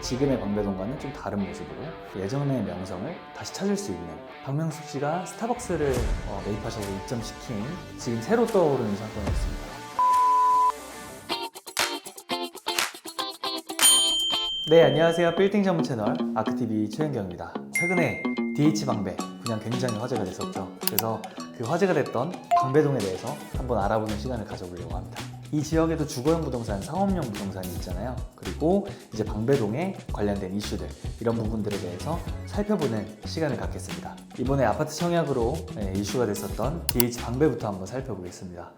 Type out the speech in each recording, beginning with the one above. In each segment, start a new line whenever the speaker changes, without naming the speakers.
지금의 방배동과는 좀 다른 모습으로 예전의 명성을 다시 찾을 수 있는, 박명숙 씨가 스타벅스를 매입하셔서 입점시킨 지금 새로 떠오르는 사건이었습니다. 네, 안녕하세요. 빌딩 전문 채널 아크TV 최현경입니다. 최근에 DH방배 분양 굉장히 화제가 됐었죠. 그래서 그 화제가 됐던 방배동에 대해서 한번 알아보는 시간을 가져보려고 합니다. 이 지역에도 주거용 부동산, 상업용 부동산이 있잖아요. 그리고 이제 방배동에 관련된 이슈들, 이런 부분들에 대해서 살펴보는 시간을 갖겠습니다. 이번에 아파트 청약으로 이슈가 됐었던 DH방배부터 한번 살펴보겠습니다.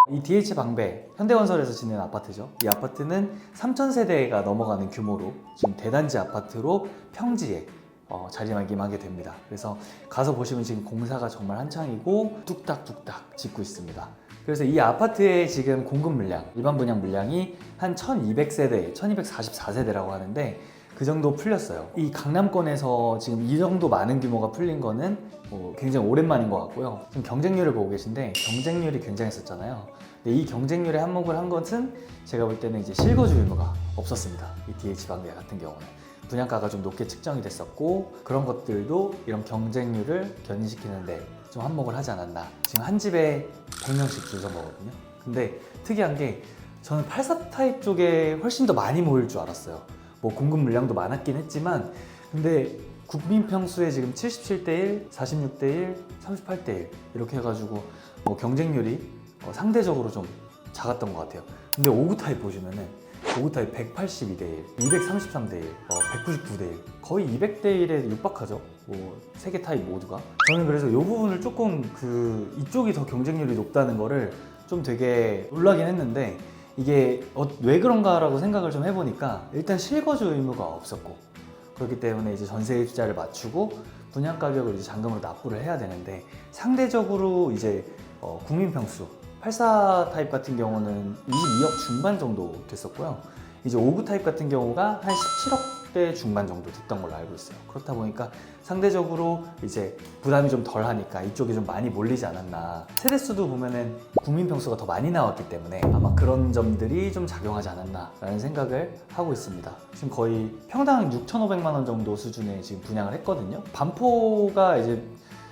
이 DH방배, 현대건설에서 짓는 아파트죠. 이 아파트는 3,000세대가 넘어가는 규모로 지금 대단지 아파트로 평지에 자리매김하게 됩니다. 그래서 가서 보시면 지금 공사가 정말 한창이고 뚝딱뚝딱 짓고 있습니다. 그래서 이 아파트의 지금 공급 물량, 일반 분양 물량이 한 1,200세대, 1,244세대라고 하는데 그 정도 풀렸어요. 이 강남권에서 지금 이 정도 많은 규모가 풀린 거는 굉장히 오랜만인 것 같고요. 지금 경쟁률을 보고 계신데 경쟁률이 굉장했었잖아요. 근데 이 경쟁률에 한몫을 한 것은 제가 볼 때는 이제 실거주 의무가 없었습니다. 이 DH방배 같은 경우는 분양가가 좀 높게 측정이 됐었고, 그런 것들도 이런 경쟁률을 견인시키는데 좀 한몫을 하지 않았나. 지금 한 집에 100명씩 줄 서거든요. 근데 특이한 게 저는 84 타입 쪽에 훨씬 더 많이 모일 줄 알았어요. 뭐 공급 물량도 많았긴 했지만, 근데 국민 평수에 지금 77대1, 46대1, 38대1 이렇게 해가지고 뭐 경쟁률이 상대적으로 좀 작았던 것 같아요. 근데 59 타입 보시면은 59 타입 182대1, 233대1, 199대1, 거의 200대1에 육박하죠. 뭐 3개 타입 모두가. 저는 그래서 이 부분을 조금 이쪽이 더 경쟁률이 높다는 거를 좀 되게 놀라긴 했는데, 이게 왜 그런가라고 생각을 좀 해보니까 일단 실거주 의무가 없었고, 그렇기 때문에 이제 전세 입자를 맞추고 분양 가격을 이제 잔금으로 납부를 해야 되는데, 상대적으로 이제 국민 평수 84 타입 같은 경우는 22억 중반 정도 됐었고요. 이제 59 타입 같은 경우가 한 17억대 중반 정도 됐던 걸로 알고 있어요. 그렇다 보니까 상대적으로 이제 부담이 좀 덜 하니까 이쪽에 좀 많이 몰리지 않았나. 세대수도 보면은 국민 평수가 더 많이 나왔기 때문에 아마 그런 점들이 좀 작용하지 않았나 라는 생각을 하고 있습니다. 지금 거의 평당 6,500만 원 정도 수준에 지금 분양을 했거든요. 반포가 이제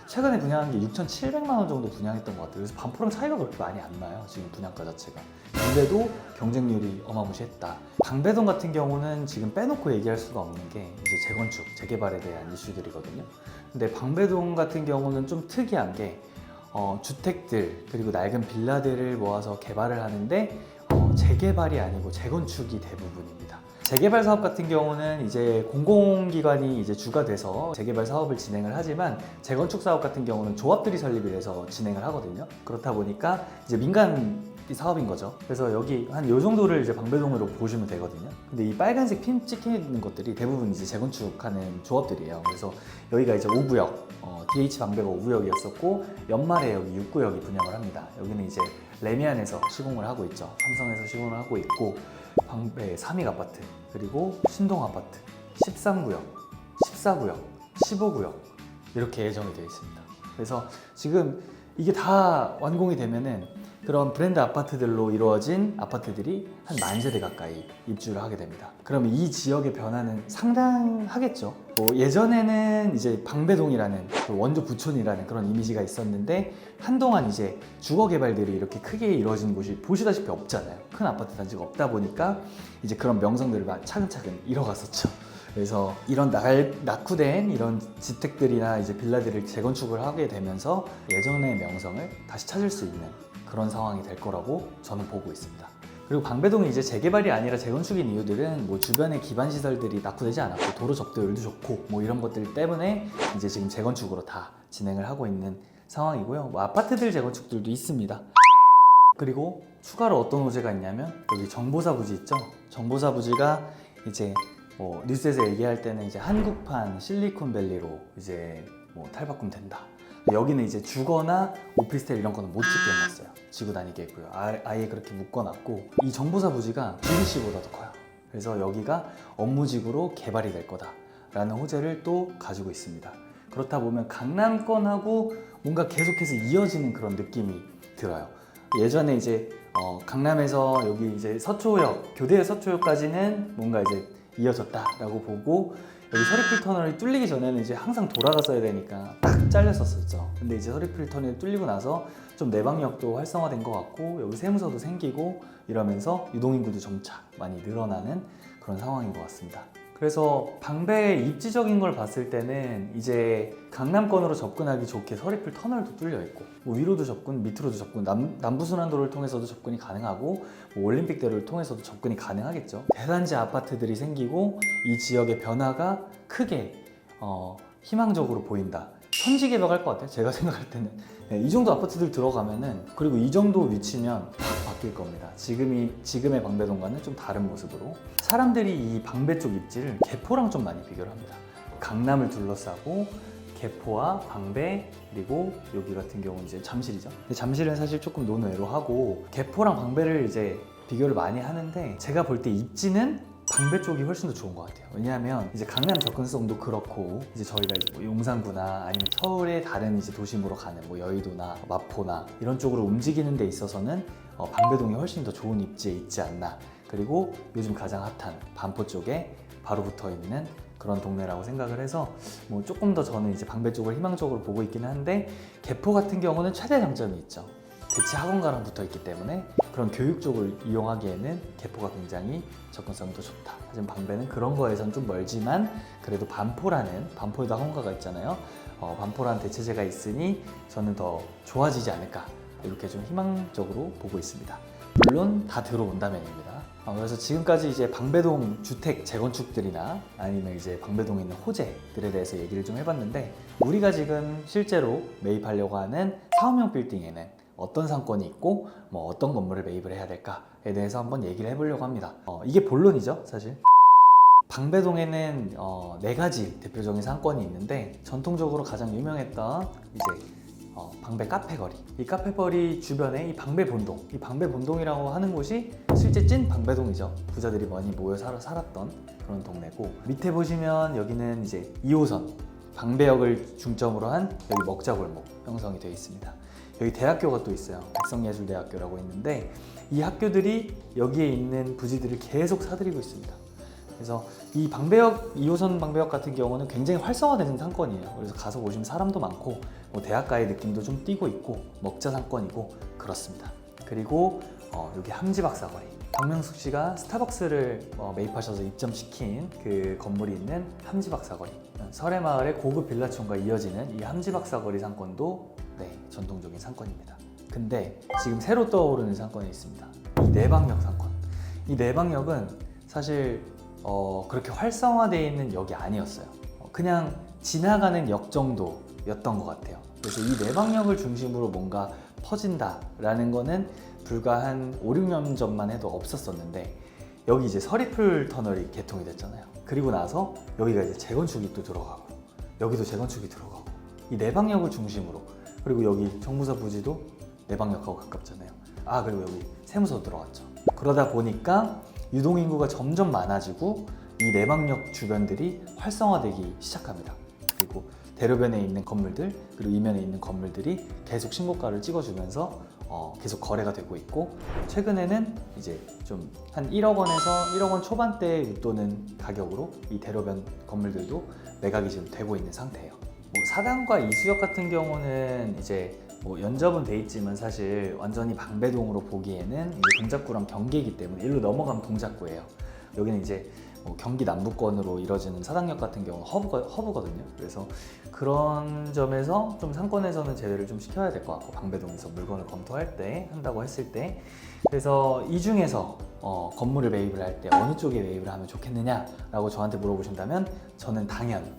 최근에 분양한 게 6,700만 원 정도 분양했던 것 같아요. 그래서 반포랑 차이가 그렇게 많이 안 나요, 지금 분양가 자체가. 근데도 경쟁률이 어마무시했다. 방배동 같은 경우는 지금 빼놓고 얘기할 수가 없는 게 이제 재건축, 재개발에 대한 이슈들이거든요. 근데 방배동 같은 경우는 좀 특이한 게 주택들 그리고 낡은 빌라들을 모아서 개발을 하는데 재개발이 아니고 재건축이 대부분입니다. 재개발 사업 같은 경우는 이제 공공기관이 이제 주가 돼서 재개발 사업을 진행을 하지만, 재건축 사업 같은 경우는 조합들이 설립을 해서 진행을 하거든요. 그렇다 보니까 이제 민간 사업인 거죠. 그래서 여기 한 요 정도를 이제 방배동으로 보시면 되거든요. 근데 이 빨간색 핀 찍혀 있는 것들이 대부분 이제 재건축하는 조합들이에요. 그래서 여기가 이제 5구역, DH 방배가 5구역이었었고 연말에 여기 6구역이 분양을 합니다. 여기는 이제 레미안에서 시공을 하고 있죠. 삼성에서 시공을 하고 있고, 방배 3익 아파트, 그리고 신동 아파트 13구역, 14구역, 15구역 이렇게 예정이 되어 있습니다. 그래서 지금 이게 다 완공이 되면은 그런 브랜드 아파트들로 이루어진 아파트들이 한 10,000세대 가까이 입주를 하게 됩니다. 그러면 이 지역의 변화는 상당하겠죠. 예전에는 이제 방배동이라는 원조 부촌이라는 그런 이미지가 있었는데, 한동안 이제 주거 개발들이 이렇게 크게 이루어진 곳이 보시다시피 없잖아요. 큰 아파트 단지가 없다 보니까 이제 그런 명성들을 차근차근 잃어갔었죠. 그래서 이런 낙후된 이런 주택들이나 이제 빌라들을 재건축을 하게 되면서 예전의 명성을 다시 찾을 수 있는 그런 상황이 될 거라고 저는 보고 있습니다. 그리고 방배동이 이제 재개발이 아니라 재건축인 이유들은 뭐 주변에 기반 시설들이 낙후되지 않았고 도로 접도율도 좋고 뭐 이런 것들 때문에 이제 지금 재건축으로 다 진행을 하고 있는 상황이고요. 뭐 아파트들 재건축들도 있습니다. 그리고 추가로 어떤 호재가 있냐면 여기 정보사 부지 있죠? 정보사 부지가 이제 뉴스에서 얘기할 때는 이제 한국판 실리콘밸리로 이제 탈바꿈 된다. 여기는 이제 주거나 오피스텔 이런 거는 못 짓게 해놨어요. 지구 다니게 했고요. 아예 그렇게 묶어놨고, 이 정보사 부지가 GBC보다 더 커요. 그래서 여기가 업무지구로 개발이 될 거다라는 호재를 또 가지고 있습니다. 그렇다 보면 강남권하고 뭔가 계속해서 이어지는 그런 느낌이 들어요. 예전에 이제 강남에서 여기 이제 서초역, 교대 서초역까지는 뭔가 이제 이어졌다라고 보고, 여기 서리필 터널이 뚫리기 전에는 이제 항상 돌아갔어야 되니까 딱 잘렸었죠. 근데 이제 서리필 터널이 뚫리고 나서 좀 내방역도 활성화된 것 같고, 여기 세무서도 생기고 이러면서 유동인구도 점차 많이 늘어나는 그런 상황인 것 같습니다. 그래서 방배의 입지적인 걸 봤을 때는 이제 강남권으로 접근하기 좋게 서리필 터널도 뚫려 있고, 뭐 위로도 접근, 밑으로도 접근, 남부순환도로를 통해서도 접근이 가능하고, 뭐 올림픽대로를 통해서도 접근이 가능하겠죠. 대단지 아파트들이 생기고 이 지역의 변화가 크게 희망적으로 보인다. 천지개벽할 것 같아요. 제가 생각할 때는 이 정도 아파트들 들어가면은, 그리고 이 정도 위치면 확 바뀔 겁니다. 지금의 방배동과는 좀 다른 모습으로. 사람들이 이 방배 쪽 입지를 개포랑 좀 많이 비교를 합니다. 강남을 둘러싸고 개포와 방배, 그리고 여기 같은 경우는 이제 잠실이죠. 근데 잠실은 사실 조금 논외로 하고, 개포랑 방배를 이제 비교를 많이 하는데, 제가 볼 때 입지는 방배 쪽이 훨씬 더 좋은 것 같아요. 왜냐하면 이제 강남 접근성도 그렇고, 이제 저희가 이제 뭐 용산구나 아니면 서울의 다른 이제 도심으로 가는 뭐 여의도나 마포나 이런 쪽으로 움직이는 데 있어서는 방배동이 훨씬 더 좋은 입지에 있지 않나. 그리고 요즘 가장 핫한 반포 쪽에 바로 붙어 있는 그런 동네라고 생각을 해서, 뭐 조금 더 저는 이제 방배 쪽을 희망적으로 보고 있기는 한데, 개포 같은 경우는 최대 장점이 있죠. 대치 학원가랑 붙어 있기 때문에 그런 교육 쪽을 이용하기에는 개포가 굉장히 접근성이 더 좋다. 하지만 방배는 그런 거에선 좀 멀지만, 그래도 반포에도 학원가가 있잖아요. 반포라는 대체제가 있으니 저는 더 좋아지지 않을까, 이렇게 좀 희망적으로 보고 있습니다. 물론 다 들어온다면입니다. 그래서 지금까지 이제 방배동 주택 재건축들이나 아니면 이제 방배동에 있는 호재들에 대해서 얘기를 좀 해봤는데, 우리가 지금 실제로 매입하려고 하는 사업용 빌딩에는 어떤 상권이 있고 뭐 어떤 건물을 매입을 해야 될까에 대해서 한번 얘기를 해보려고 합니다. 이게 본론이죠, 사실. 방배동에는 4가지 대표적인 상권이 있는데, 전통적으로 가장 유명했던 이제 방배 카페거리, 이 카페거리 주변에 이 방배본동, 이 방배본동이라고 하는 곳이 실제 찐 방배동이죠. 부자들이 많이 모여 살았던 그런 동네고, 밑에 보시면 여기는 이제 2호선 방배역을 중점으로 한 여기 먹자골목 형성이 되어 있습니다. 여기 대학교가 또 있어요. 백성예술대학교라고 있는데, 이 학교들이 여기에 있는 부지들을 계속 사들이고 있습니다. 그래서 이 방배역, 2호선 방배역 같은 경우는 굉장히 활성화된 상권이에요. 그래서 가서 보시면 사람도 많고, 뭐 대학가의 느낌도 좀 띄고 있고, 먹자 상권이고 그렇습니다. 그리고 여기 함지박사거리, 박명숙 씨가 스타벅스를 매입하셔서 입점시킨 그 건물이 있는 함지박사거리, 설해마을의 고급 빌라촌과 이어지는 이 함지박사거리 상권도 전통적인 상권입니다. 근데 지금 새로 떠오르는 상권이 있습니다. 이 내방역 상권. 이 내방역은 사실 그렇게 활성화되어 있는 역이 아니었어요. 그냥 지나가는 역 정도였던 것 같아요. 그래서 이 내방역을 중심으로 뭔가 퍼진다라는 거는 불과 한 5, 6년 전만 해도 없었었는데, 여기 이제 서리풀 터널이 개통이 됐잖아요. 그리고 나서 여기가 이제 재건축이 또 들어가고, 여기도 재건축이 들어가고, 이 내방역을 중심으로, 그리고 여기 정부사 부지도 내방역하고 가깝잖아요. 그리고 여기 세무서 들어갔죠. 그러다 보니까 유동인구가 점점 많아지고 이 내방역 주변들이 활성화되기 시작합니다. 그리고 대로변에 있는 건물들, 그리고 이면에 있는 건물들이 계속 신고가를 찍어주면서 계속 거래가 되고 있고, 최근에는 이제 좀 한 1억 원에서 1억 원 초반대에 웃도는 가격으로 이 대로변 건물들도 매각이 지금 되고 있는 상태예요. 사당과 이수역 같은 경우는 이제 뭐 연접은 돼 있지만 사실 완전히 방배동으로 보기에는 이제 동작구랑 경계이기 때문에 일로 넘어가면 동작구예요. 여기는 이제 경기 남부권으로 이뤄지는 사당역 같은 경우는 허브거든요. 그래서 그런 점에서 좀 상권에서는 제외를 좀 시켜야 될 것 같고, 방배동에서 물건을 검토할 때, 한다고 했을 때. 그래서 이 중에서 건물을 매입을 할 때 어느 쪽에 매입을 하면 좋겠느냐라고 저한테 물어보신다면, 저는 당연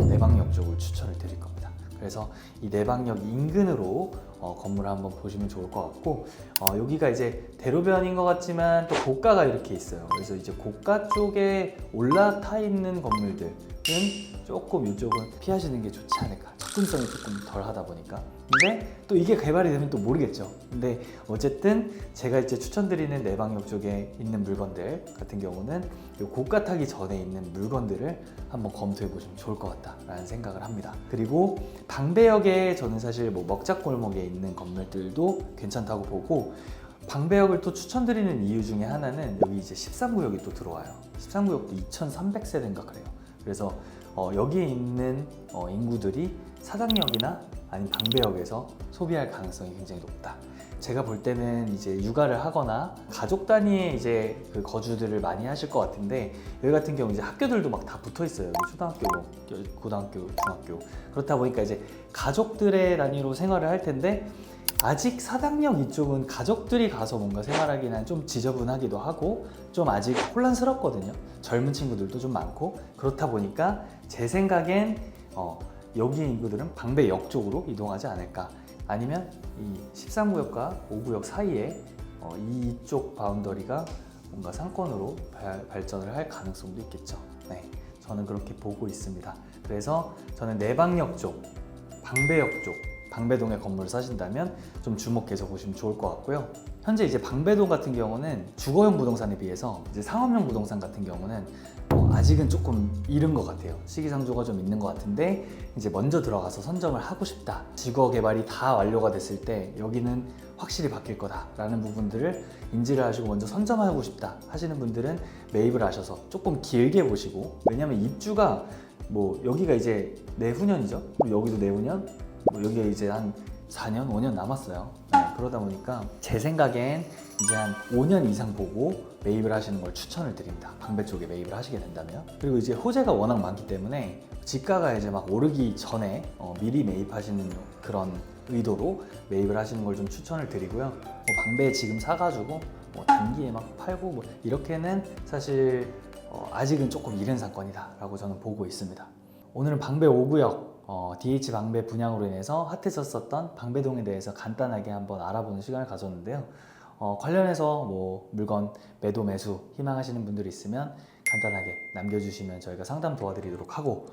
내방역 쪽을 추천을 드릴 겁니다. 그래서 이 내방역 인근으로 건물을 한번 보시면 좋을 것 같고, 여기가 이제 대로변인 것 같지만 또 고가가 이렇게 있어요. 그래서 이제 고가 쪽에 올라타 있는 건물들은 조금 이쪽은 피하시는 게 좋지 않을까. 접근성이 조금 덜 하다 보니까. 근데 또 이게 개발이 되면 또 모르겠죠. 근데 어쨌든 제가 이제 추천드리는 내방역 쪽에 있는 물건들 같은 경우는 고가 타기 전에 있는 물건들을 한번 검토해 보시면 좋을 것 같다라는 생각을 합니다. 그리고 방배역에 저는 사실 뭐 먹자골목에 있는 건물들도 괜찮다고 보고, 방배역을 또 추천드리는 이유 중에 하나는 여기 이제 13구역이 또 들어와요. 13구역도 2,300세대인가 그래요. 그래서 여기에 있는 인구들이 사당역이나 아니면 방배역에서 소비할 가능성이 굉장히 높다. 제가 볼 때는 이제 육아를 하거나 가족 단위의 이제 그 거주들을 많이 하실 것 같은데, 여기 같은 경우 이제 학교들도 막 다 붙어 있어요. 여기 초등학교, 고등학교, 중학교. 그렇다 보니까 이제 가족들의 단위로 생활을 할 텐데, 아직 사당역 이쪽은 가족들이 가서 뭔가 생활하기는 좀 지저분하기도 하고 좀 아직 혼란스럽거든요. 젊은 친구들도 좀 많고. 그렇다 보니까 제 생각엔 여기 인구들은 방배역 쪽으로 이동하지 않을까. 아니면 이 13구역과 5구역 사이에 이쪽 바운더리가 뭔가 상권으로 발전을 할 가능성도 있겠죠. 네, 저는 그렇게 보고 있습니다. 그래서 저는 내방역 쪽, 방배역 쪽, 방배동에 건물을 사신다면 좀 주목해서 보시면 좋을 것 같고요. 현재 이제 방배동 같은 경우는 주거용 부동산에 비해서 이제 상업용 부동산 같은 경우는 아직은 조금 이른 것 같아요. 시기상조가 좀 있는 것 같은데, 이제 먼저 들어가서 선점을 하고 싶다, 지거 개발이 다 완료가 됐을 때 여기는 확실히 바뀔 거다라는 부분들을 인지를 하시고 먼저 선점하고 싶다 하시는 분들은 매입을 하셔서 조금 길게 보시고, 왜냐면 입주가 여기가 이제 내후년이죠. 여기도 내후년, 여기가 이제 한 4년, 5년 남았어요. 네, 그러다 보니까 제 생각엔 이제 한 5년 이상 보고 매입을 하시는 걸 추천을 드립니다. 방배 쪽에 매입을 하시게 된다면. 그리고 이제 호재가 워낙 많기 때문에 지가가 이제 막 오르기 전에 미리 매입하시는 그런 의도로 매입을 하시는 걸 좀 추천을 드리고요. 방배 지금 사가지고 단기에 막 팔고 이렇게는 사실 아직은 조금 이른 사건이다 라고 저는 보고 있습니다. 오늘은 방배 5구역 DH 방배 분양으로 인해서 핫했었던 방배동에 대해서 간단하게 한번 알아보는 시간을 가졌는데요. 관련해서 물건 매도 매수 희망하시는 분들이 있으면 간단하게 남겨주시면 저희가 상담 도와드리도록 하고,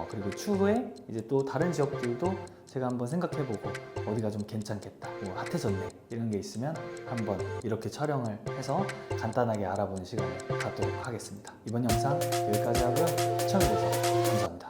그리고 추후에 이제 또 다른 지역들도 제가 한번 생각해보고 어디가 좀 괜찮겠다, 핫해졌네 이런 게 있으면 한번 이렇게 촬영을 해서 간단하게 알아보는 시간을 갖도록 하겠습니다. 이번 영상 여기까지 하고요. 시청해주셔서 감사합니다.